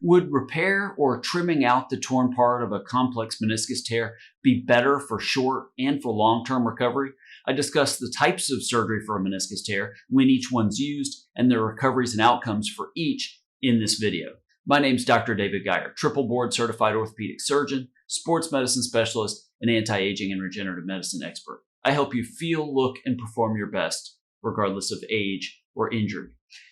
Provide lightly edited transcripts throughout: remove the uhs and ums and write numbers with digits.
Would repair or trimming out the torn part of a complex meniscus tear be better for short and for long-term recovery? I discuss the types of surgery for a meniscus tear, when each one's used, and the recoveries and outcomes for each in this video. My name's Dr. David Geier, triple board certified orthopedic surgeon, sports medicine specialist, and anti-aging and regenerative medicine expert. I help you feel, look, and perform your best, regardless of age or injury.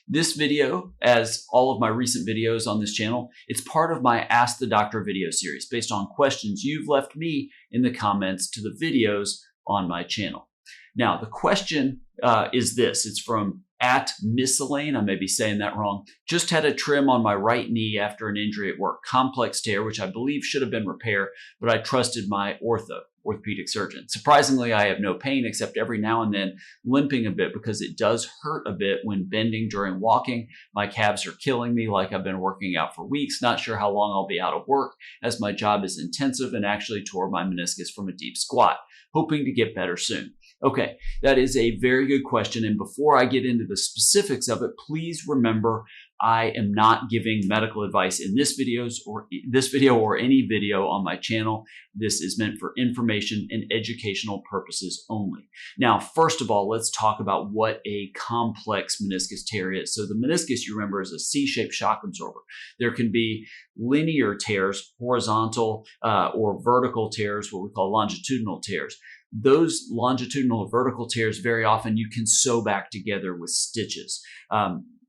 This video, as all of my recent videos on this channel, it's part of my Ask the Doctor video series based on questions you've left me in the comments to the videos on my channel. Now, the question is this. It's from @Miscellane. I may be saying that wrong. Just had a trim on my right knee after an injury at work. Complex tear, which I believe should have been repaired, but I trusted my orthopedic surgeon. Surprisingly, I have no pain except every now and then limping a bit because it does hurt a bit when bending during walking. My calves are killing me like I've been working out for weeks. Not sure how long I'll be out of work as my job is intensive and actually tore my meniscus from a deep squat. Hoping to get better soon. Okay, that is a very good question. And before I get into the specifics of it, please remember I am not giving medical advice in this video or any video on my channel. This is meant for information and educational purposes only. Now, first of all, let's talk about what a complex meniscus tear is. So the meniscus, you remember, is a C-shaped shock absorber. There can be linear tears, horizontal or vertical tears, what we call longitudinal tears. Those longitudinal or vertical tears, very often you can sew back together with stitches.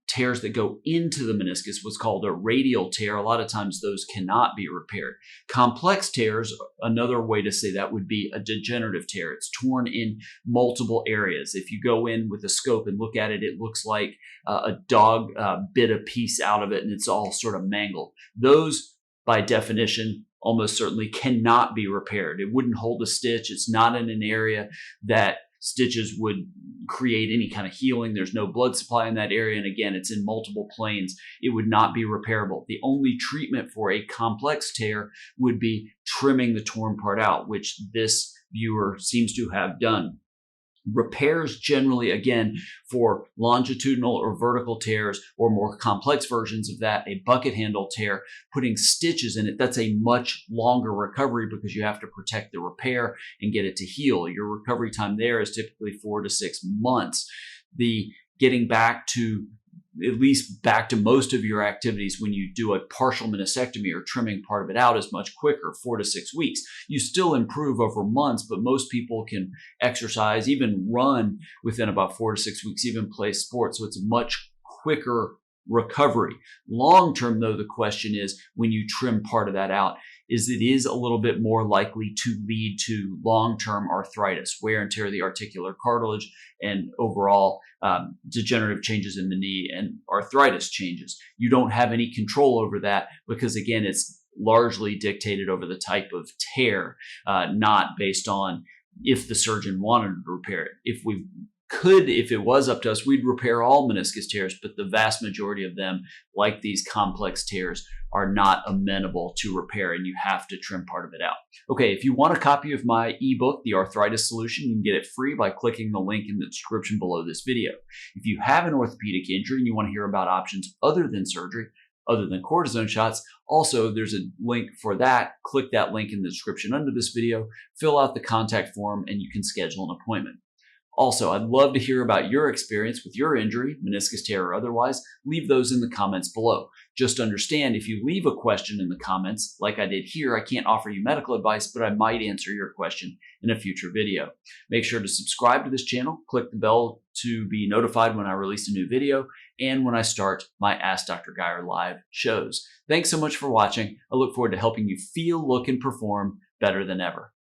Tears that go into the meniscus, what's called a radial tear, a lot of times those cannot be repaired. Complex tears, another way to say that would be a degenerative tear. It's torn in multiple areas. If you go in with a scope and look at it, it looks like a dog bit a piece out of it and it's all sort of mangled. Those, by definition, almost certainly cannot be repaired. It wouldn't hold a stitch. It's not in an area that stitches would create any kind of healing. There's no blood supply in that area. And again, it's in multiple planes. It would not be repairable. The only treatment for a complex tear would be trimming the torn part out, which this viewer seems to have done. Repairs generally, again, for longitudinal or vertical tears or more complex versions of that, a bucket handle tear, putting stitches in it, that's a much longer recovery because you have to protect the repair and get it to heal. Your recovery time there is typically 4 to 6 months. The getting back to at least back to most of your activities when you do a partial meniscectomy or trimming part of it out is much quicker, 4 to 6 weeks. You still improve over months, but most people can exercise, even run within about 4 to 6 weeks, even play sports. So it's a much quicker recovery. Long term, though, the question is when you trim part of that out, is it is a little bit more likely to lead to long-term arthritis, wear and tear of the articular cartilage, and overall degenerative changes in the knee and arthritis changes. You don't have any control over that because, again, it's largely dictated over the type of tear, not based on if the surgeon wanted to repair it. If it was up to us, we'd repair all meniscus tears, but the vast majority of them, like these complex tears, are not amenable to repair and you have to trim part of it out. Okay, if you want a copy of my ebook, The Arthritis Solution, you can get it free by clicking the link in the description below this video. If you have an orthopedic injury and you want to hear about options other than surgery, other than cortisone shots, also there's a link for that. Click that link in the description under this video, fill out the contact form, and you can schedule an appointment. Also, I'd love to hear about your experience with your injury, meniscus tear or otherwise. Leave those in the comments below. Just understand, if you leave a question in the comments, like I did here, I can't offer you medical advice, but I might answer your question in a future video. Make sure to subscribe to this channel, click the bell to be notified when I release a new video, and when I start my Ask Dr. Geier live shows. Thanks so much for watching. I look forward to helping you feel, look, and perform better than ever.